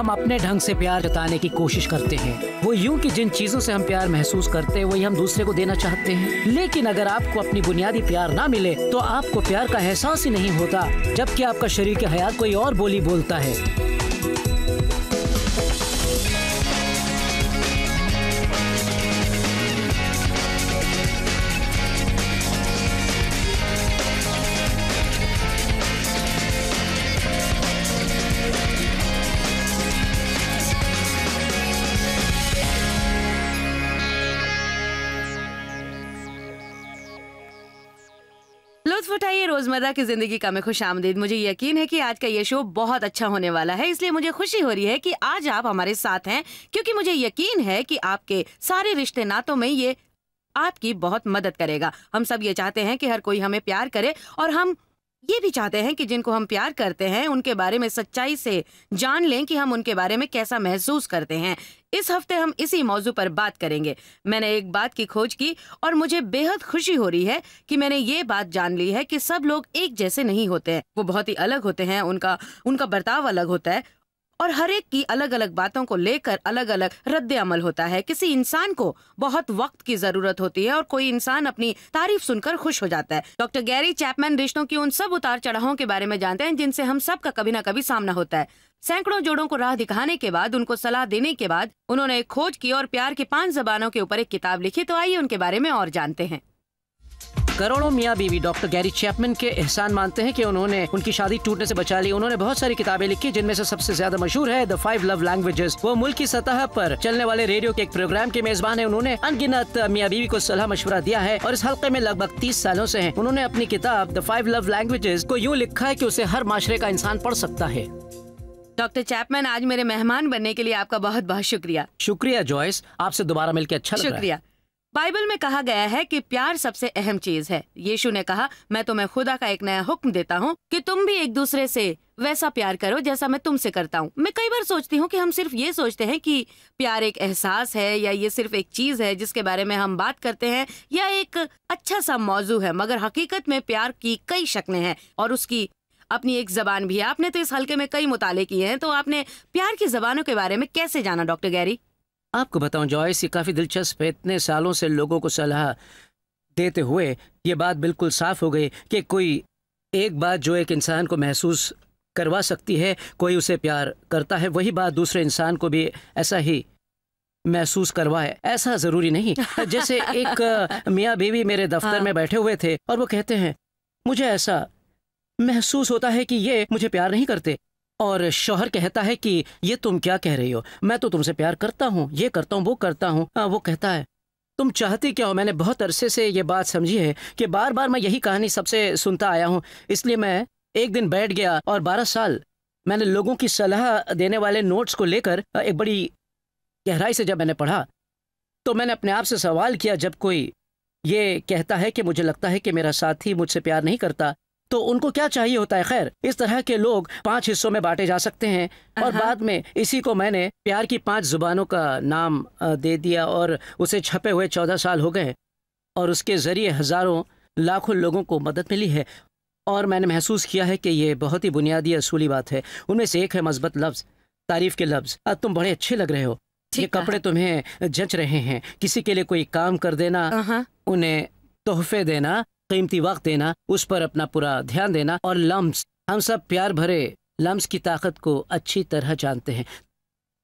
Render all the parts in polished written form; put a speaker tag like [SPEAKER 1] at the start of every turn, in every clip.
[SPEAKER 1] हम अपने ढंग से प्यार जताने की कोशिश करते हैं। वो यूं कि जिन चीजों से हम प्यार महसूस करते हैं वही हम दूसरे को देना चाहते हैं। लेकिन अगर आपको अपनी बुनियादी प्यार ना मिले तो आपको प्यार का एहसास ही नहीं होता, जबकि आपका शरीक हयात कोई और बोली बोलता है।
[SPEAKER 2] लुत्फ उठाइए रोजमर्रा की जिंदगी का मैं खुशामदीद। मुझे यकीन है कि आज का ये शो बहुत अच्छा होने वाला है, इसलिए मुझे खुशी हो रही है कि आज आप हमारे साथ हैं, क्योंकि मुझे यकीन है कि आपके सारे रिश्ते नातों में ये आपकी बहुत मदद करेगा। हम सब ये चाहते हैं कि हर कोई हमें प्यार करे, और हम ये भी चाहते हैं कि जिनको हम प्यार करते हैं उनके बारे में सच्चाई से जान लें कि हम उनके बारे में कैसा महसूस करते हैं। इस हफ्ते हम इसी मौजू पर बात करेंगे। मैंने एक बात की खोज की और मुझे बेहद खुशी हो रही है कि मैंने ये बात जान ली है कि सब लोग एक जैसे नहीं होते हैं। वो बहुत ही अलग होते हैं, उनका बर्ताव अलग होता है और हर एक की अलग अलग बातों को लेकर अलग अलग रद्द अमल होता है। किसी इंसान को बहुत वक्त की जरूरत होती है और कोई इंसान अपनी तारीफ सुनकर खुश हो जाता है। डॉक्टर गैरी चैपमैन रिश्तों की उन सब उतार चढ़ावों के बारे में जानते हैं जिनसे हम सब का कभी ना कभी सामना होता है। सैकड़ों जोड़ों को राह दिखाने के बाद, उनको सलाह देने के बाद उन्होंने एक खोज की और प्यार की 5 ज़बानों के ऊपर एक किताब लिखी। तो आइए उनके बारे में और जानते हैं।
[SPEAKER 1] करोड़ों मियाँ बीवी डॉक्टर गैरी चैपमैन के एहसान मानते हैं कि उन्होंने उनकी शादी टूटने से बचा ली। उन्होंने बहुत सारी किताबें लिखी, जिनमें से सबसे ज्यादा मशहूर है द 5 लव लैंग्वेजेस। वो मुल्क की सतह पर चलने वाले रेडियो के एक प्रोग्राम के मेजबान है। उन्होंने अनगिनत मियाँ बीवी को सलाह मशवरा दिया है और इस हल्के में लगभग 30 सालों से हैं। उन्होंने अपनी किताब द 5 लव लैंग्वेजेस को यूँ लिखा है कि उसे हर माशरे का इंसान पढ़ सकता है।
[SPEAKER 2] डॉक्टर चैपमैन, आज मेरे मेहमान बनने के लिए आपका बहुत बहुत शुक्रिया।
[SPEAKER 1] शुक्रिया जॉयस, आपसे दोबारा मिलकर अच्छा लग रहा है।
[SPEAKER 2] शुक्रिया। बाइबल में कहा गया है कि प्यार सबसे अहम चीज है। यीशु ने कहा, मैं तुम्हें खुदा का एक नया हुक्म देता हूँ कि तुम भी एक दूसरे से वैसा प्यार करो जैसा मैं तुमसे करता हूँ। मैं कई बार सोचती हूँ कि हम सिर्फ ये सोचते हैं कि प्यार एक एहसास है या ये सिर्फ एक चीज है जिसके बारे में हम बात करते हैं या एक अच्छा सा मौजू है, मगर हकीकत में प्यार की कई शक्लें हैं और उसकी अपनी एक जबान भी है। आपने तो इस हल्के में कई मुताले किए हैं, तो आपने प्यार की जबानों के बारे में कैसे जाना डॉक्टर गैरी?
[SPEAKER 1] आपको बताऊं जॉयस, ये काफी दिलचस्प है। इतने सालों से लोगों को सलाह देते हुए ये बात बिल्कुल साफ हो गई कि कोई एक बात जो एक इंसान को महसूस करवा सकती है, कोई उसे प्यार करता है, वही बात दूसरे इंसान को भी ऐसा ही महसूस करवाए। ऐसा जरूरी नहीं। जैसे एक मियाँ बीवी मेरे दफ्तर में बैठे हुए थे और वो कहते हैं, मुझे ऐसा महसूस होता है कि ये मुझे प्यार नहीं करते। और शौहर कहता है कि ये तुम क्या कह रही हो, मैं तो तुमसे प्यार करता हूँ, ये करता हूँ, वो करता हूँ। वो कहता है, तुम चाहती क्या हो? मैंने बहुत अरसे से ये बात समझी है कि बार बार मैं यही कहानी सबसे सुनता आया हूँ, इसलिए मैं एक दिन बैठ गया और 12 साल मैंने लोगों की सलाह देने वाले नोट्स को लेकर एक बड़ी गहराई से जब मैंने पढ़ा तो मैंने अपने आप से सवाल किया, जब कोई ये कहता है कि मुझे लगता है कि मेरा साथी मुझसे प्यार नहीं करता, तो उनको क्या चाहिए होता है? खैर, इस तरह के लोग 5 हिस्सों में बांटे जा सकते हैं और बाद में इसी को मैंने प्यार की 5 जुबानों का नाम दे दिया और उसे छपे हुए 14 साल हो गए और उसके जरिए हजारों लाखों लोगों को मदद मिली है। और मैंने महसूस किया है कि ये बहुत ही बुनियादी असूली बात है। उनमें से एक है मस्बत लफ्ज, तारीफ के लफ्ज। तुम बड़े अच्छे लग रहे हो, ये कपड़े तुम्हें जच रहे हैं। किसी के लिए कोई काम कर देना, उन्हें तोहफे देना, कीमती वक्त देना, उस पर अपना पूरा ध्यान देना। और लम्स, हम सब प्यार भरे लम्स की ताकत को अच्छी तरह जानते हैं।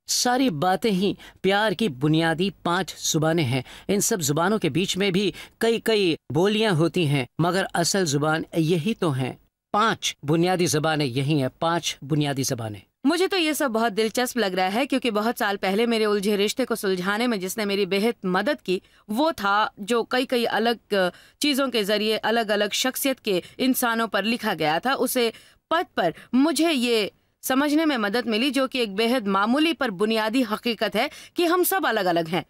[SPEAKER 1] सारी बातें ही प्यार की बुनियादी 5 जुबानें हैं। इन सब जुबानों के बीच में भी कई बोलियां होती हैं, मगर असल जुबान यही तो हैं। 5 बुनियादी जुबानें यही हैं, 5 बुनियादी जुबानें।
[SPEAKER 2] मुझे तो ये सब बहुत दिलचस्प लग रहा है, क्योंकि बहुत साल पहले मेरे उलझे रिश्ते को सुलझाने में जिसने मेरी बेहद मदद की वो था जो कई अलग चीज़ों के जरिए अलग अलग शख्सियत के इंसानों पर लिखा गया था। उसे पद पर मुझे ये समझने में मदद मिली, जो कि एक बेहद मामूली पर बुनियादी हकीकत है कि हम सब अलग अलग हैं।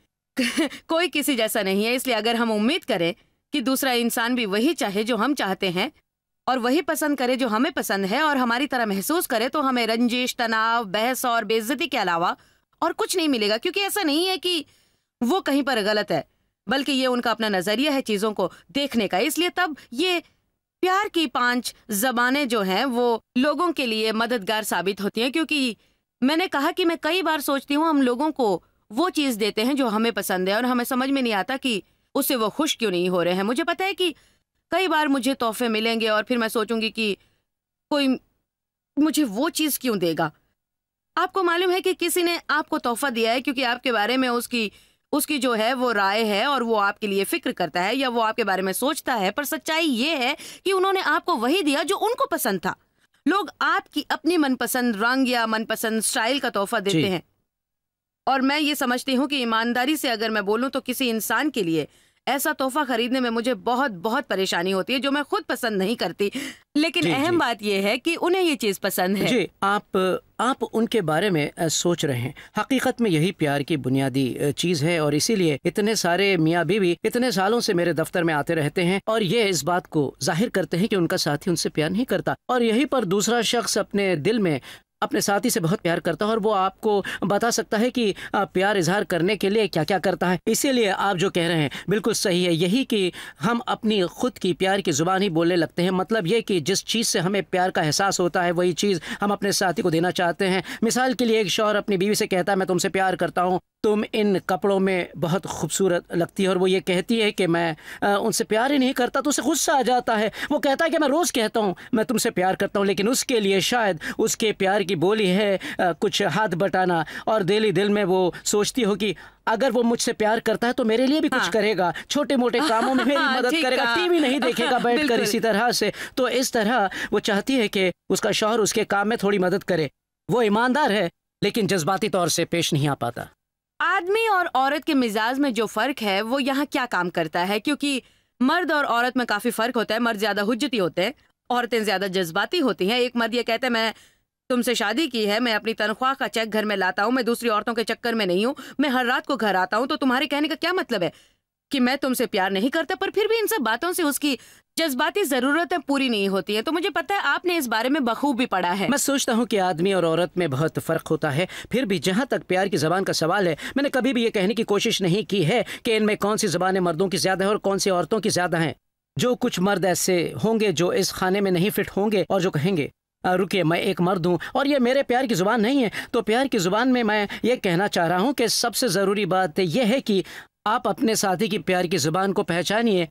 [SPEAKER 2] कोई किसी जैसा नहीं है। इसलिए अगर हम उम्मीद करें कि दूसरा इंसान भी वही चाहे जो हम चाहते हैं और वही पसंद करे जो हमें पसंद है और हमारी तरह महसूस करे, तो हमें रंजिश, तनाव, बहस और बेइज्जती के अलावा और कुछ नहीं मिलेगा। क्योंकि ऐसा नहीं है कि वो कहीं पर गलत है, बल्कि ये उनका अपना नजरिया है चीजों को देखने का। इसलिए तब ये प्यार की 5 जबानें जो हैं वो लोगों के लिए मददगार साबित होती हैं, क्योंकि मैंने कहा कि मैं कई बार सोचती हूँ हम लोगों को वो चीज देते हैं जो हमें पसंद है और हमें समझ में नहीं आता कि उससे वो खुश क्यों नहीं हो रहे हैं। मुझे पता है कि कई बार मुझे तोहफे मिलेंगे और फिर मैं सोचूंगी कि कोई मुझे वो चीज क्यों देगा। आपको मालूम है कि किसी ने आपको तोहफा दिया है क्योंकि आपके बारे में उसकी उसकी जो है वो राय है और वो आपके लिए फिक्र करता है या वो आपके बारे में सोचता है, पर सच्चाई ये है कि उन्होंने आपको वही दिया जो उनको पसंद था। लोग आपकी अपनी मनपसंद रंग या मनपसंद स्टाइल का तोहफा देते
[SPEAKER 1] जी।
[SPEAKER 2] हैं और मैं ये समझती हूँ कि ईमानदारी से अगर मैं बोलूँ तो किसी इंसान के लिए ऐसा तोहफा खरीदने में मुझे बहुत बहुत परेशानी होती है जो मैं खुद पसंद नहीं करती। लेकिन
[SPEAKER 1] जी,
[SPEAKER 2] अहम
[SPEAKER 1] जी।
[SPEAKER 2] बात यह है कि उन्हें ये चीज पसंद है।
[SPEAKER 1] जी, आप उनके बारे में सोच रहे हैं। हकीकत में यही प्यार की बुनियादी चीज़ है और इसीलिए इतने सारे मियाँ बीवी इतने सालों से मेरे दफ्तर में आते रहते हैं और ये इस बात को जाहिर करते हैं कि उनका साथी उनसे प्यार नहीं करता और यहीं पर दूसरा शख्स अपने दिल में अपने साथी से बहुत प्यार करता है और वो आपको बता सकता है कि प्यार इजहार करने के लिए क्या क्या करता है। इसीलिए आप जो कह रहे हैं बिल्कुल सही है, यही कि हम अपनी खुद की प्यार की जुबान ही बोलने लगते हैं। मतलब ये कि जिस चीज़ से हमें प्यार का एहसास होता है वही चीज़ हम अपने साथी को देना चाहते हैं। मिसाल के लिए एक शौहर अपनी बीवी से कहता है मैं तुमसे प्यार करता हूँ, तुम इन कपड़ों में बहुत खूबसूरत लगती है, और वो ये कहती है कि मैं उनसे प्यार ही नहीं करता, तो उसे गुस्सा आ जाता है। वो कहता है कि मैं रोज़ कहता हूँ मैं तुमसे प्यार करता हूँ, लेकिन उसके लिए शायद उसके प्यार की बोली है कुछ हाथ बटाना, और दिल में वो सोचती हो कि अगर वो मुझसे प्यार करता है तो मेरे लिए भी कुछ करेगा, छोटे मोटे कामों में मेरी मदद करेगा, टीवी नहीं देखेगा बैठकर इसी तरह से। तो इस तरह वो चाहती है कि उसका शौहर उसके काम में थोड़ी मदद करे। वो ईमानदार है लेकिन जज्बाती तौर से पेश नहीं आ पाता।
[SPEAKER 2] आदमी और औरत के मिजाज में जो फर्क है वो यहाँ क्या काम करता है, क्योंकि मर्द और औरत में काफी फर्क होता है। मर्द ज्यादा हुज्जती होते हैं, औरतें ज्यादा जज्बाती होती हैं। एक मर्द ये कहते हैं मैं तुमसे शादी की है, मैं अपनी तनख्वाह का चेक घर में लाता हूँ, मैं दूसरी औरतों के चक्कर में नहीं हूँ, मैं हर रात को घर आता हूँ। तो तुम्हारे कहने का क्या मतलब है कि मैं तुमसे प्यार नहीं करता, पर फिर भी इन सब बातों से उसकी जज्बाती जरूरतें पूरी नहीं होती हैं। तो मुझे पता है आपने इस बारे में बखूबी पढ़ा है।
[SPEAKER 1] मैं सोचता हूँ कि आदमी और औरत में बहुत फ़र्क होता है। फिर भी जहाँ तक प्यार की ज़बान का सवाल है, मैंने कभी भी ये कहने की कोशिश नहीं की है कि इनमें कौन सी ज़बानें मर्दों की ज़्यादा है और कौन सी औरतों की ज़्यादा हैं। जो कुछ मर्द ऐसे होंगे जो इस खाने में नहीं फिट होंगे और जो कहेंगे रुकिए मैं एक मर्द हूँ और ये मेरे प्यार की ज़ुबान नहीं है, तो प्यार की ज़ुबान में मैं ये कहना चाह रहा हूँ कि सबसे ज़रूरी बात यह है कि आप अपने साथी की प्यार की ज़ुबान को पहचानिए।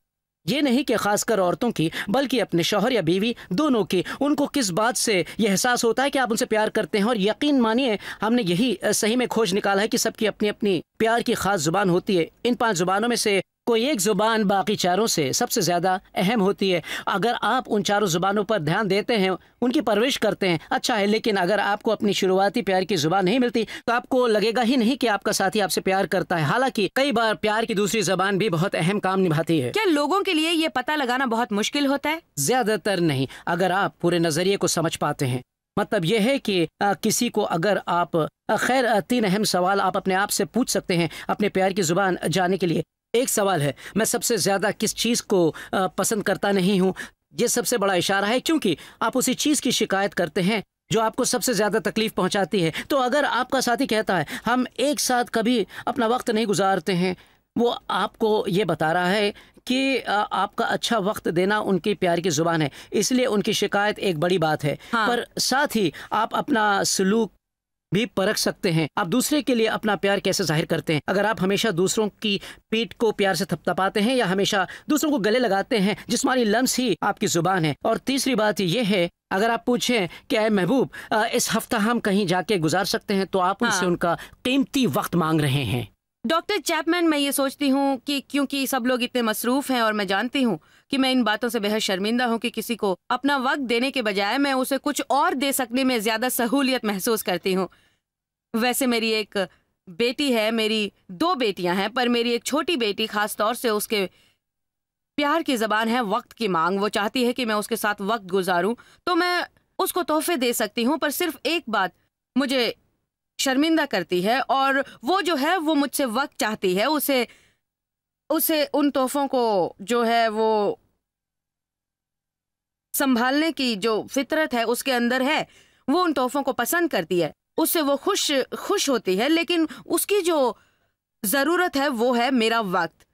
[SPEAKER 1] ये नहीं कि खासकर औरतों की, बल्कि अपने शौहर या बीवी दोनों की। उनको किस बात से यह एहसास होता है कि आप उनसे प्यार करते हैं, और यकीन मानिए हमने यही सही में खोज निकाला है कि सबकी अपनी अपनी प्यार की खास ज़ुबान होती है। इन 5 ज़ुबानों में से कोई एक ज़ुबान बाकी चारों से सबसे ज़्यादा अहम होती है। अगर आप उन चारों ज़ुबानों पर ध्यान देते हैं, उनकी परवरिश करते हैं, अच्छा है। लेकिन अगर आपको अपनी शुरुआती प्यार की ज़ुबान नहीं मिलती तो आपको लगेगा ही नहीं कि आपका साथी आपसे प्यार करता है। हालांकि कई बार प्यार की दूसरी ज़बान भी बहुत अहम काम निभाती है।
[SPEAKER 2] क्या लोगों के लिए ये पता लगाना बहुत मुश्किल होता है?
[SPEAKER 1] ज़्यादातर नहीं, अगर आप पूरे नज़रिए को समझ पाते हैं। मतलब यह है कि किसी को अगर आप खैर 3 अहम सवाल आप अपने आप से पूछ सकते हैं अपने प्यार की ज़ुबान जानने के लिए। एक सवाल है मैं सबसे ज़्यादा किस चीज़ को पसंद करता नहीं हूँ। ये सबसे बड़ा इशारा है, क्योंकि आप उसी चीज़ की शिकायत करते हैं जो आपको सबसे ज़्यादा तकलीफ पहुँचाती है। तो अगर आपका साथी कहता है हम एक साथ कभी अपना वक्त नहीं गुजारते हैं, वो आपको ये बता रहा है कि आपका अच्छा वक्त देना उनकी प्यार की ज़ुबान है, इसलिए उनकी शिकायत एक बड़ी बात है।
[SPEAKER 2] हाँ।
[SPEAKER 1] पर साथ ही आप अपना सलूक भी परख सकते हैं। आप दूसरे के लिए अपना प्यार कैसे जाहिर करते हैं। अगर आप हमेशा दूसरों की पीठ को प्यार से थपथपाते हैं या हमेशा दूसरों को गले लगाते हैं, जिस्मानी लम्स ही आपकी जुबान है। और तीसरी बात यह है, अगर आप पूछें कि ऐ महबूब इस हफ्ता हम कहीं जाके गुजार सकते हैं, तो आप उनसे उनका कीमती वक्त मांग रहे हैं।
[SPEAKER 2] डॉक्टर चैपमैन, मैं ये सोचती हूँ कि क्योंकि सब लोग इतने मसरूफ हैं और मैं जानती हूँ कि मैं इन बातों से बेहद शर्मिंदा हूँ कि किसी को अपना वक्त देने के बजाय मैं उसे कुछ और दे सकने में ज्यादा सहूलियत महसूस करती हूँ। वैसे मेरी एक बेटी है, मेरी 2 बेटियां हैं, पर मेरी एक छोटी बेटी खास तौर से उसके प्यार की ज़बान है वक्त की मांग। वो चाहती है कि मैं उसके साथ वक्त गुजारूं, तो मैं उसको तोहफे दे सकती हूँ, पर सिर्फ एक बात मुझे शर्मिंदा करती है, और वो जो है वो मुझसे वक्त चाहती है। उसे उन तोहफों को जो है वो संभालने की जो फितरत है उसके अंदर है, वो उन तोहफों को पसंद करती है, उससे वो खुश होती है। लेकिन उसकी जो जरूरत है वो है मेरा वक्त।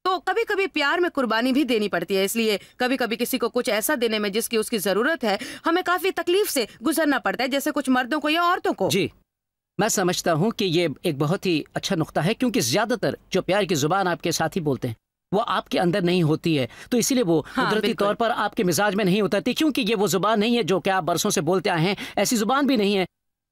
[SPEAKER 2] तो कभी कभी प्यार में कुर्बानी भी देनी पड़ती है, इसलिए कभी कभी किसी को कुछ ऐसा देने में जिसकी उसकी जरूरत है हमें काफी तकलीफ से गुजरना पड़ता है, जैसे कुछ मर्दों को या औरतों को।
[SPEAKER 1] जी, मैं समझता हूँ कि ये एक बहुत ही अच्छा नुक्ता है, क्योंकि ज्यादातर जो प्यार की जुबान आपके साथी बोलते हैं वो आपके अंदर नहीं होती है, तो इसीलिए वो कुदरती तौर पर आपके मिजाज में नहीं उतरती, क्योंकि ये वो जुबान नहीं है जो कि आप बरसों से बोलते आए हैं। ऐसी जुबान भी नहीं है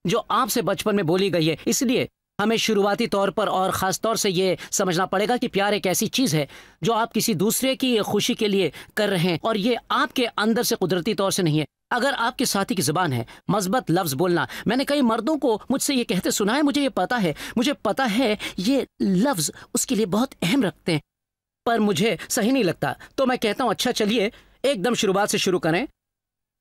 [SPEAKER 1] जो आपसे बचपन में बोली गई है। इसलिए हमें शुरुआती तौर पर और ख़ास तौर से ये समझना पड़ेगा कि प्यार एक ऐसी चीज़ है जो आप किसी दूसरे की खुशी के लिए कर रहे हैं, और ये आपके अंदर से कुदरती तौर से नहीं है। अगर आपके साथी की ज़बान है मस्बत लफ्ज़ बोलना, मैंने कई मर्दों को मुझसे ये कहते सुना है, मुझे पता है ये लफ्ज़ उसके लिए बहुत अहम रखते हैं, पर मुझे सही नहीं लगता। तो मैं कहता हूँ अच्छा चलिए एकदम शुरुआत से शुरू करें।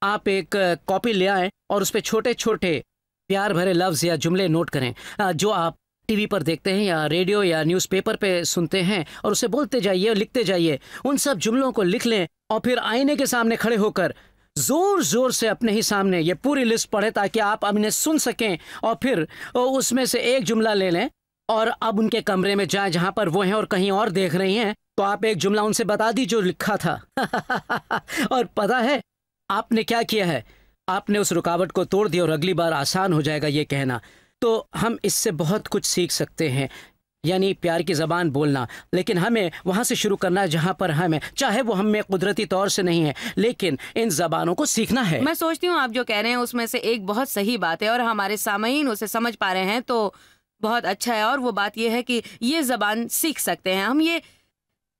[SPEAKER 1] आप एक कॉपी ले आएँ और उस पर छोटे छोटे प्यार भरे लफ्ज़ या जुमले नोट करें जो आप टीवी पर देखते हैं या रेडियो या न्यूज़पेपर पे सुनते हैं, और उसे बोलते जाइए और लिखते जाइए। उन सब जुमलों को लिख लें और फिर आईने के सामने खड़े होकर जोर जोर से अपने ही सामने ये पूरी लिस्ट पढ़ें ताकि आप इन्हें सुन सकें, और फिर उसमें से एक जुमला ले लें और अब उनके कमरे में जाएं जहां पर वो हैं और कहीं और देख रही हैं, तो आप एक जुमला उनसे बता दी जो लिखा था। और पता है आपने क्या किया है, आपने उस रुकावट को तोड़ दिया और अगली बार आसान हो जाएगा ये कहना। तो हम इससे बहुत कुछ सीख सकते हैं, यानी प्यार की ज़बान बोलना। लेकिन हमें वहाँ से शुरू करना है जहाँ पर हमें, चाहे वो हमें कुदरती तौर से नहीं है, लेकिन इन ज़बानों को सीखना है।
[SPEAKER 2] मैं सोचती हूँ आप जो कह रहे हैं उसमें से एक बहुत सही बात है और हमारे सामईन उसे समझ पा रहे हैं तो बहुत अच्छा है। और वो बात यह है कि ये ज़बान सीख सकते हैं, हम ये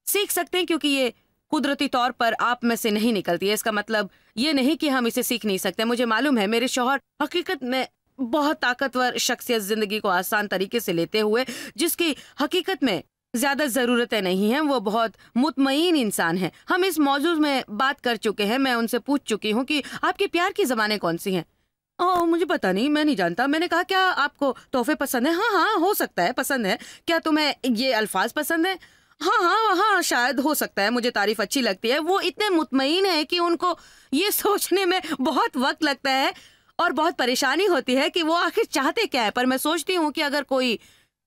[SPEAKER 2] सीख सकते हैं क्योंकि ये कुदरती तौर पर आप में से नहीं निकलती है। इसका मतलब ये नहीं कि हम इसे सीख नहीं सकते। मुझे मालूम है मेरे शौहर हकीकत में बहुत ताकतवर शख्सियत जिंदगी को आसान तरीके से लेते हुए, जिसकी हकीकत में ज्यादा जरूरतें नहीं हैं, वो बहुत मुतमईन इंसान है। हम इस मौजू में बात कर चुके हैं, मैं उनसे पूछ चुकी हूँ कि आपके प्यार की ज़बानें कौन सी हैं। ओह मुझे पता नहीं, मैं नहीं जानता। मैंने कहा क्या आपको तोहफे पसंद है? हाँ हाँ हो सकता है पसंद है। क्या तुम्हें ये अल्फाज पसंद है? हाँ हाँ हाँ शायद हो सकता है, मुझे तारीफ अच्छी लगती है। वो इतने मुतमईन है कि उनको ये सोचने में बहुत वक्त लगता है और बहुत परेशानी होती है कि वो आखिर चाहते क्या है। पर मैं सोचती हूँ कि अगर कोई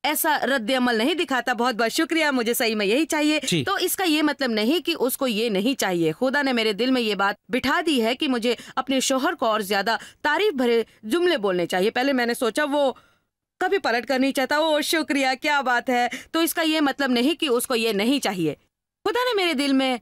[SPEAKER 2] ऐसा रद्द अमल नहीं दिखाता, बहुत बहुत शुक्रिया, मुझे सही में यही चाहिए, तो इसका ये मतलब नहीं कि उसको ये नहीं चाहिए। खुदा ने मेरे दिल में ये बात बिठा दी है कि मुझे अपने शोहर को और ज्यादा तारीफ भरे जुमले बोलने चाहिए। पहले मैंने सोचा वो कभी पलट कर नहीं चाहता, ओ शुक्रिया क्या बात है, तो इसका ये मतलब नहीं कि उसको ये नहीं चाहिए। खुदा ने मेरे दिल में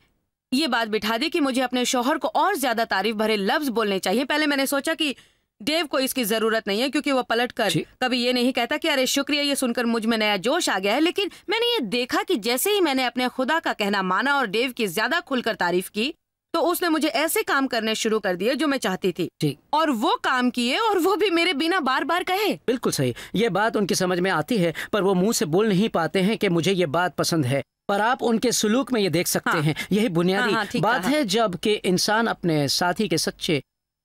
[SPEAKER 2] ये बात बिठा दी कि मुझे अपने शोहर को और ज्यादा तारीफ भरे लफ्ज बोलने चाहिए। पहले मैंने सोचा कि डेव को इसकी जरूरत नहीं है क्योंकि वो पलट कर कभी ये नहीं कहता कि अरे शुक्रिया, ये सुनकर मुझ में नया जोश आ गया है। लेकिन मैंने ये देखा कि जैसे ही मैंने अपने खुदा का कहना माना और डेव की ज्यादा खुलकर तारीफ की, तो उसने मुझे ऐसे काम करने शुरू कर दिए जो मैं चाहती थी, और वो काम किए, और वो भी मेरे बिना बार बार कहे।
[SPEAKER 1] बिल्कुल सही, ये बात उनकी समझ में आती है पर वो मुंह से बोल नहीं पाते हैं कि मुझे ये बात पसंद है, पर आप उनके सुलूक में ये देख सकते हैं। यही बुनियादी बात है। जब कि इंसान अपने साथी के सच्चे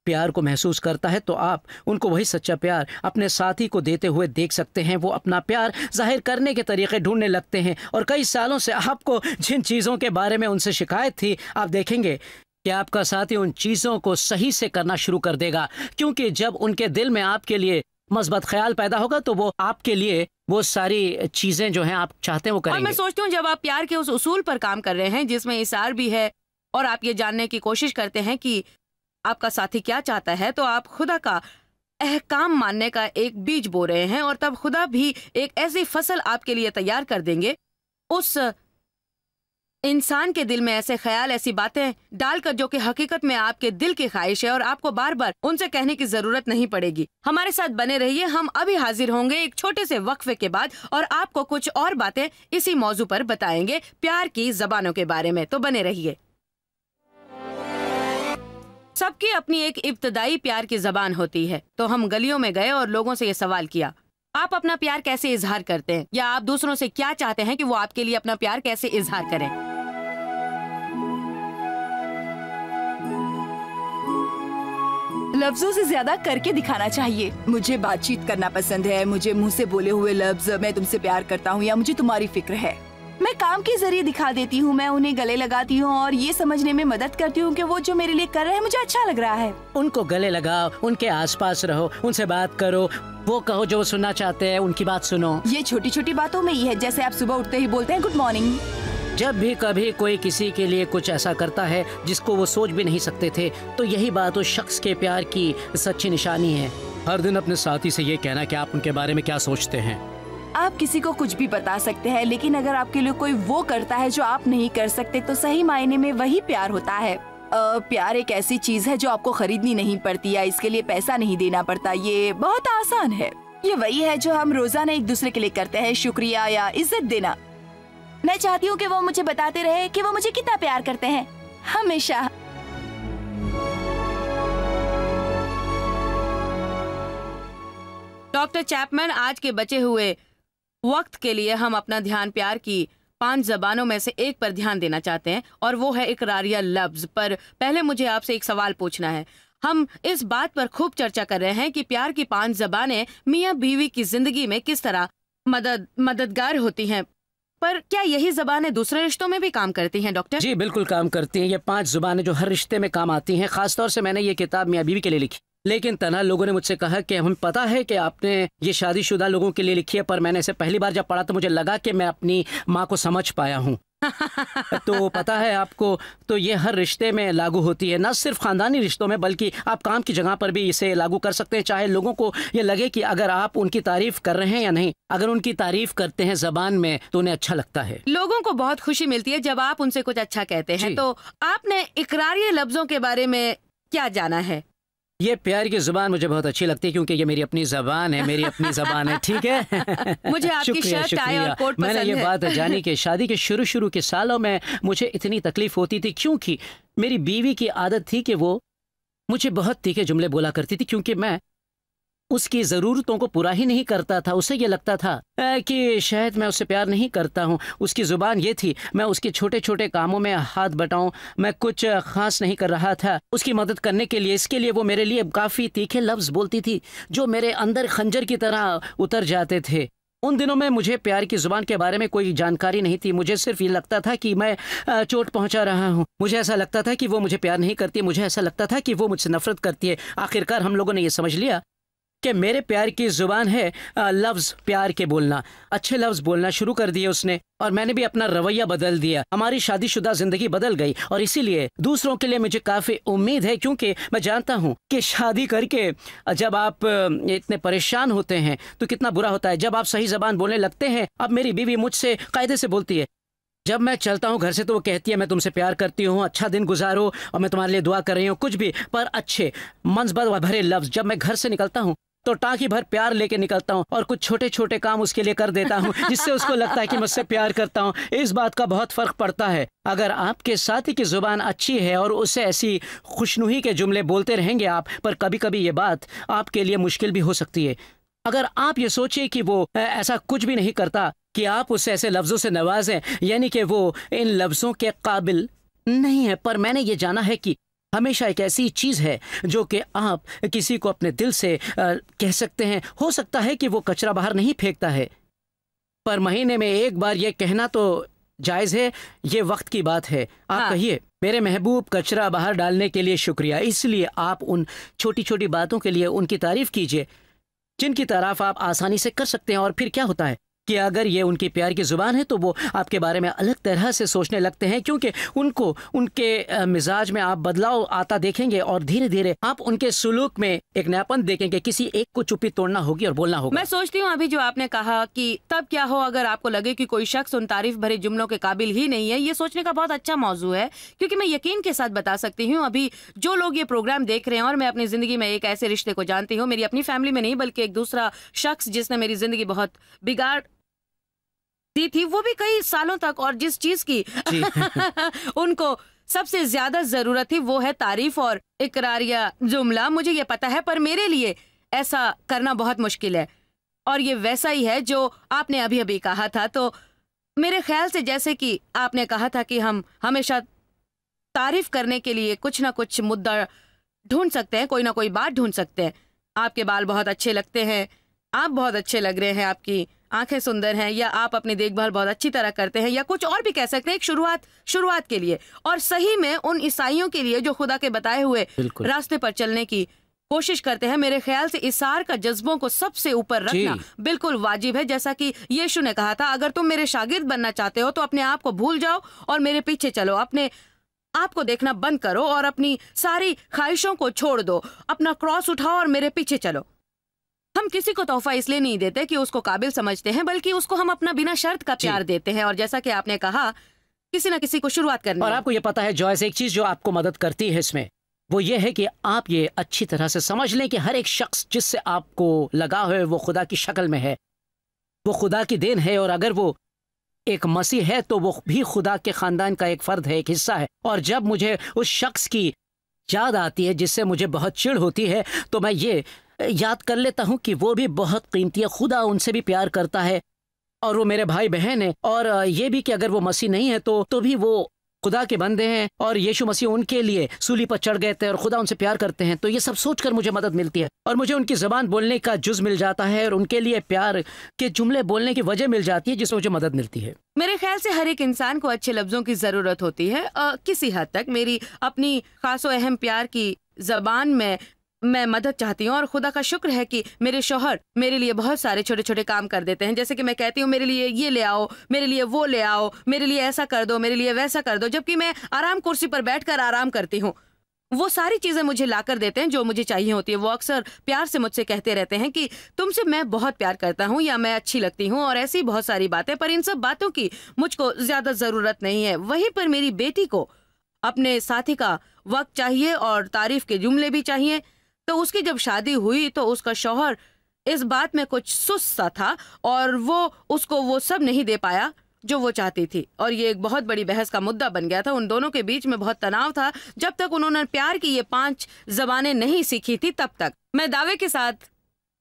[SPEAKER 1] प्यार को महसूस करता है तो आप उनको वही सच्चा प्यार अपने साथी को देते हुए देख सकते हैं। वो अपना प्यार जाहिर करने के तरीके ढूंढने लगते हैं, और कई सालों से आपको जिन चीज़ों के बारे में उनसे शिकायत थी, आप देखेंगे कि आपका साथी उन चीज़ों को सही से करना शुरू कर देगा, क्योंकि जब उनके दिल में आपके लिए मस्बत ख्याल पैदा होगा तो वो आपके लिए वो सारी चीज़ें जो हैं आप चाहते हैं वो करेंगे।
[SPEAKER 2] और मैं सोचती हूँ जब आप प्यार के उस उसूल पर काम कर रहे हैं जिसमें इसार भी है और आप ये जानने की कोशिश करते हैं कि आपका साथी क्या चाहता है, तो आप खुदा का अहकाम मानने का एक बीज बो रहे हैं, और तब खुदा भी एक ऐसी फसल आपके लिए तैयार कर देंगे। उस इंसान के दिल में ऐसे ख्याल, ऐसी बातें डालकर जो कि हकीकत में आपके दिल की ख्वाहिश है, और आपको बार बार उनसे कहने की जरूरत नहीं पड़ेगी। हमारे साथ बने रहिए, हम अभी हाजिर होंगे एक छोटे से वक्फे के बाद, और आपको कुछ और बातें इसी मौजू पर बताएंगे, प्यार की जबानों के बारे में। तो बने रहिए। सबकी अपनी एक इब्तदाई प्यार की जबान होती है। तो हम गलियों में गए और लोगों से ये सवाल किया, आप अपना प्यार कैसे इजहार करते हैं, या आप दूसरों से क्या चाहते हैं कि वो आपके लिए अपना प्यार कैसे इजहार करें।
[SPEAKER 3] लफ्जों से ज्यादा करके दिखाना चाहिए। मुझे बातचीत करना पसंद है, मुझे मुंह से बोले हुए लफ्ज मैं तुमसे प्यार करता हूँ या मुझे तुम्हारी फिक्र है, मैं काम के जरिए दिखा देती हूँ। मैं उन्हें गले लगाती हूँ और ये समझने में मदद करती हूँ कि वो जो मेरे लिए कर रहे हैं मुझे अच्छा लग रहा है।
[SPEAKER 1] उनको गले लगाओ, उनके आसपास रहो, उनसे बात करो, वो कहो जो वो सुनना चाहते हैं, उनकी बात सुनो।
[SPEAKER 3] ये छोटी छोटी बातों में ही है, जैसे आप सुबह उठते ही बोलते हैं गुड मॉर्निंग।
[SPEAKER 1] जब भी कभी कोई किसी के लिए कुछ ऐसा करता है जिसको वो सोच भी नहीं सकते थे, तो यही बात उस शख्स के प्यार की सच्ची निशानी है। हर दिन अपने साथी से ये कहना कि आप उनके बारे में क्या सोचते हैं।
[SPEAKER 3] आप किसी को कुछ भी बता सकते हैं, लेकिन अगर आपके लिए कोई वो करता है जो आप नहीं कर सकते तो सही मायने में वही प्यार होता है। प्यार एक ऐसी चीज है जो आपको खरीदनी नहीं पड़ती या इसके लिए पैसा नहीं देना पड़ता। ये बहुत आसान है। ये वही है जो हम रोजाना एक दूसरे के लिए करते हैं, शुक्रिया या इज्जत देना। मैं चाहती हूँ कि वो मुझे बताते रहे कि वो मुझे कितना प्यार करते हैं, हमेशा।
[SPEAKER 2] डॉक्टर चैपमैन, आज के बचे हुए वक्त के लिए हम अपना ध्यान प्यार की 5 जबानों में से एक पर ध्यान देना चाहते हैं, और वो है इकरारिया लफ्ज पर। पहले मुझे आपसे एक सवाल पूछना है। हम इस बात पर खूब चर्चा कर रहे हैं कि प्यार की 5 जबानें मियाँ बीवी की जिंदगी में किस तरह मददगार होती हैं, पर क्या यही जबानें दूसरे रिश्तों में भी काम करती हैं डॉक्टर?
[SPEAKER 1] जी बिल्कुल काम करती हैं। ये 5 जुबानें जो हर रिश्ते में काम आती हैं। खासतौर से मैंने ये किताब मियाँ बीवी के लिए लिखी, लेकिन तन्हा लोगों ने मुझसे कहा कि हमें पता है कि आपने ये शादीशुदा लोगों के लिए लिखी है, पर मैंने इसे पहली बार जब पढ़ा तो मुझे लगा कि मैं अपनी माँ को समझ पाया हूँ। तो पता है आपको, तो ये हर रिश्ते में लागू होती है, न सिर्फ खानदानी रिश्तों में बल्कि आप काम की जगह पर भी इसे लागू कर सकते हैं। चाहे लोगों को ये लगे कि अगर आप उनकी तारीफ कर रहे हैं या नहीं, अगर उनकी तारीफ करते हैं जबान में तो उन्हें अच्छा लगता है।
[SPEAKER 2] लोगों को बहुत खुशी मिलती है जब आप उनसे कुछ अच्छा कहते हैं। तो आपने इकरारिया लफ्जों के बारे में क्या जाना है?
[SPEAKER 1] ये प्यार की जुबान मुझे बहुत अच्छी लगती है क्योंकि ये मेरी अपनी जबान है, मेरी अपनी जबान है। ठीक है।
[SPEAKER 2] मुझे आपकी शर्ट, टाई और कोट पसंद है।
[SPEAKER 1] मैंने ये बात जानी कि शादी के शुरू के सालों में मुझे इतनी तकलीफ होती थी क्योंकि मेरी बीवी की आदत थी कि वो मुझे बहुत तीखे जुमले बोला करती थी, क्योंकि मैं उसकी ज़रूरतों को पूरा ही नहीं करता था। उसे ये लगता था कि शायद मैं उससे प्यार नहीं करता हूँ। उसकी ज़ुबान ये थी, मैं उसके छोटे छोटे कामों में हाथ बटाऊँ। मैं कुछ ख़ास नहीं कर रहा था उसकी मदद करने के लिए, इसके लिए वो मेरे लिए काफ़ी तीखे लफ्ज़ बोलती थी जो मेरे अंदर खंजर की तरह उतर जाते थे। उन दिनों में मुझे प्यार की ज़ुबान के बारे में कोई जानकारी नहीं थी। मुझे सिर्फ ये लगता था कि मैं चोट पहुंचा रहा हूं। मुझे ऐसा लगता था कि वो मुझे प्यार नहीं करती, मुझे ऐसा लगता था कि वो मुझसे नफरत करती है। आखिरकार हम लोगों ने ये समझ लिया कि मेरे प्यार की जुबान है लफ्ज प्यार के बोलना। अच्छे लफ्ज बोलना शुरू कर दिए उसने, और मैंने भी अपना रवैया बदल दिया। हमारी शादीशुदा जिंदगी बदल गई, और इसीलिए दूसरों के लिए मुझे काफी उम्मीद है, क्योंकि मैं जानता हूँ कि शादी करके जब आप इतने परेशान होते हैं तो कितना बुरा होता है जब आप सही जबान बोलने लगते हैं। अब मेरी बीवी मुझसे कायदे से बोलती है, जब मैं चलता हूँ घर से तो वो कहती है मैं तुमसे प्यार करती हूँ, अच्छा दिन गुजारो, और मैं तुम्हारे लिए दुआ कर रही हूँ, कुछ भी, पर अच्छे मंजबत भरे लफ्ज। जब मैं घर से निकलता हूँ तो टाँकी भर प्यार लेके निकलता हूँ, और कुछ छोटे छोटे काम उसके लिए कर देता हूँ जिससे उसको लगता है कि मुझसे प्यार करता हूँ। इस बात का बहुत फर्क पड़ता है। अगर आपके साथी की जुबान अच्छी है और उसे ऐसी खुशनुही के जुमले बोलते रहेंगे आप, पर कभी कभी ये बात आपके लिए मुश्किल भी हो सकती है। अगर आप ये सोचिए कि वो ऐसा कुछ भी नहीं करता, कि आप उसे ऐसे लफ्जों से नवाजें, यानी कि वो इन लफ्जों के काबिल नहीं है। पर मैंने ये जाना है कि हमेशा एक ऐसी चीज है जो कि आप किसी को अपने दिल से कह सकते हैं। हो सकता है कि वो कचरा बाहर नहीं फेंकता है, पर महीने में एक बार ये कहना तो जायज है। ये वक्त की बात है। आप कहिए, मेरे महबूब कचरा बाहर डालने के लिए शुक्रिया। इसलिए आप उन छोटी छोटी बातों के लिए उनकी तारीफ कीजिए जिनकी तारीफ आप आसानी से कर सकते हैं। और फिर क्या होता है कि अगर ये उनकी प्यार की जुबान है तो वो आपके बारे में अलग तरह से सोचने लगते हैं, क्योंकि उनको उनके मिजाज में आप बदलाव आता देखेंगे, और धीरे धीरे आप उनके सुलूक में एक नयापन देखेंगे। किसी एक को चुप्पी तोड़ना होगी और बोलना होगा।
[SPEAKER 2] मैं सोचती हूँ अभी जो आपने कहा कि तब क्या हो अगर आपको लगे कि कोई शख्स उन तारीफ भरे जुमलों के काबिल ही नहीं है, ये सोचने का बहुत अच्छा मौजू है। क्योंकि मैं यकीन के साथ बता सकती हूँ, अभी जो लोग ये प्रोग्राम देख रहे हैं, और मैं अपनी जिंदगी में एक ऐसे रिश्ते को जानती हूँ, मेरी अपनी फैमिली में नहीं बल्कि एक दूसरा शख्स जिसने मेरी जिंदगी बहुत बिगाड़ दी थी, वो भी कई सालों तक, और जिस चीज की उनको सबसे ज्यादा जरूरत थी वो है तारीफ और इकरारिया जुमला। मुझे ये पता है, पर मेरे लिए ऐसा करना बहुत मुश्किल है, और ये वैसा ही है जो आपने अभी अभी कहा था। तो मेरे ख्याल से जैसे कि आपने कहा था कि हम हमेशा तारीफ करने के लिए कुछ ना कुछ मुद्दा ढूंढ सकते हैं, कोई ना कोई बात ढूंढ सकते हैं। आपके बाल बहुत अच्छे लगते हैं, आप बहुत अच्छे लग रहे हैं, आपकी आंखें सुंदर हैं, या आप अपनी देखभाल बहुत अच्छी तरह करते हैं, या कुछ और भी कह सकते हैं। एक शुरुआत के लिए, और सही में उन ईसाइयों के लिए जो खुदा के बताए हुए रास्ते पर चलने की कोशिश करते हैं, मेरे ख्याल से इसार का जज्बों को सबसे ऊपर रखना बिल्कुल वाजिब है। जैसा कि यीशु ने कहा था, अगर तुम मेरे शागिर्द बनना चाहते हो तो अपने आप को भूल जाओ और मेरे पीछे चलो। अपने आपको देखना बंद करो और अपनी सारी ख्वाहिशों को छोड़ दो, अपना क्रॉस उठाओ और मेरे पीछे चलो। हम किसी को तोहफा इसलिए नहीं देते कि उसको काबिल समझते हैं, बल्कि उसको हम अपना बिना शर्त का प्यार देते हैं। और जैसा कि आपने कहा, किसी न किसी को शुरुआत करनी
[SPEAKER 1] और
[SPEAKER 2] है।
[SPEAKER 1] आपको ये पता है जॉयस, एक चीज जो आपको मदद करती है इसमें, वो ये है कि आप ये अच्छी तरह से समझ लें कि हर एक शख्स जिससे आपको लगाव है वो खुदा की शक्ल में है, वो खुदा की देन है। और अगर वो एक मसीह है तो वो भी खुदा के खानदान का एक फर्द है, एक हिस्सा है। और जब मुझे उस शख्स की याद आती है जिससे मुझे बहुत चिढ़ होती है, तो मैं ये याद कर लेता हूँ कि वो भी बहुत कीमती है, खुदा उनसे भी प्यार करता है और वो मेरे भाई बहन है। और ये भी कि अगर वो मसीह नहीं है तो भी वो खुदा के बंदे हैं और यीशु मसीह उनके लिए सूली पर चढ़ गए थे और खुदा उनसे प्यार करते हैं। तो ये सब सोचकर मुझे मदद मिलती है और मुझे उनकी ज़बान बोलने का जुज़ मिल जाता है और उनके लिए प्यार के जुमले बोलने की वजह मिल जाती है, जिससे मुझे मदद मिलती है।
[SPEAKER 2] मेरे ख्याल से हर एक इंसान को अच्छे लफ्जों की जरूरत होती है। किसी हद तक मेरी अपनी खास और अहम प्यार की जबान में मैं मदद चाहती हूँ और खुदा का शुक्र है कि मेरे शौहर मेरे लिए बहुत सारे छोटे छोटे काम कर देते हैं। जैसे कि मैं कहती हूँ मेरे लिए ये ले आओ, मेरे लिए वो ले आओ, मेरे लिए ऐसा कर दो, मेरे लिए वैसा कर दो, जबकि मैं आराम कुर्सी पर बैठकर आराम करती हूँ। वो सारी चीजें मुझे ला कर देते हैं जो मुझे चाहिए होती है। वो अक्सर प्यार से मुझसे कहते रहते हैं कि तुमसे मैं बहुत प्यार करता हूँ या मैं अच्छी लगती हूँ और ऐसी बहुत सारी बातें। पर इन सब बातों की मुझको ज्यादा जरूरत नहीं है। वहीं पर मेरी बेटी को अपने साथी का वक्त चाहिए और तारीफ के जुमले भी चाहिए। तो उसकी जब शादी हुई तो उसका शौहर इस बात में कुछ सुस्त सा था और वो उसको वो सब नहीं दे पाया जो वो चाहती थी और ये एक बहुत बड़ी बहस का मुद्दा बन गया था। उन दोनों के बीच में बहुत तनाव था जब तक उन्होंने प्यार की ये 5 ज़बानें नहीं सीखी थी तब तक। मैं दावे के साथ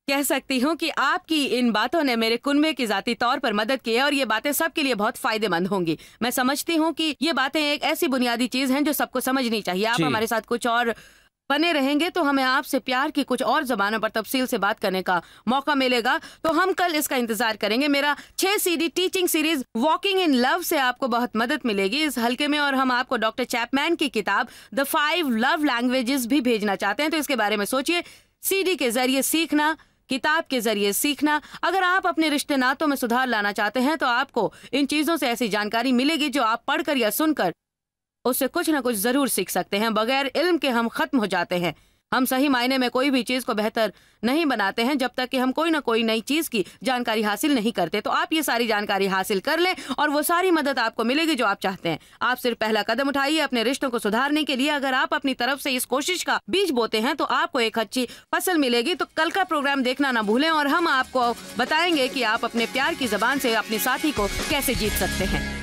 [SPEAKER 2] कह सकती हूँ कि आपकी इन बातों ने मेरे कुनबे की जाती तौर पर मदद की है और ये बातें सबके लिए बहुत फायदेमंद होंगी। मैं समझती हूँ कि ये बातें एक ऐसी बुनियादी चीज हैं जो सबको समझनी चाहिए। आप हमारे साथ कुछ और बने रहेंगे तो हमें आपसे प्यार की कुछ और ज़बानों पर तफसील से बात करने का मौका मिलेगा। तो हम कल इसका इंतजार करेंगे। मेरा 6 CD teaching series walking in love से आपको बहुत मदद मिलेगी इस हल्के में। और हम आपको डॉक्टर चैपमैन की किताब द 5 लव लैंग्वेजेस भी भेजना चाहते हैं। तो इसके बारे में सोचिए। CD के जरिए सीखना, किताब के जरिए सीखना। अगर आप अपने रिश्ते नातों में सुधार लाना चाहते हैं तो आपको इन चीज़ों से ऐसी जानकारी मिलेगी जो आप पढ़कर या सुनकर उससे कुछ ना कुछ जरूर सीख सकते हैं। बगैर इल्म के हम खत्म हो जाते हैं। हम सही मायने में कोई भी चीज को बेहतर नहीं बनाते हैं जब तक कि हम कोई ना कोई नई चीज की जानकारी हासिल नहीं करते। तो आप ये सारी जानकारी हासिल कर लें और वो सारी मदद आपको मिलेगी जो आप चाहते हैं। आप सिर्फ पहला कदम उठाइए अपने रिश्तों को सुधारने के लिए। अगर आप अपनी तरफ से इस कोशिश का बीज बोते हैं तो आपको एक अच्छी फसल मिलेगी। तो कल का प्रोग्राम देखना ना भूलें और हम आपको बताएंगे कि आप अपने प्यार की जबान से अपने साथी को कैसे जीत सकते हैं।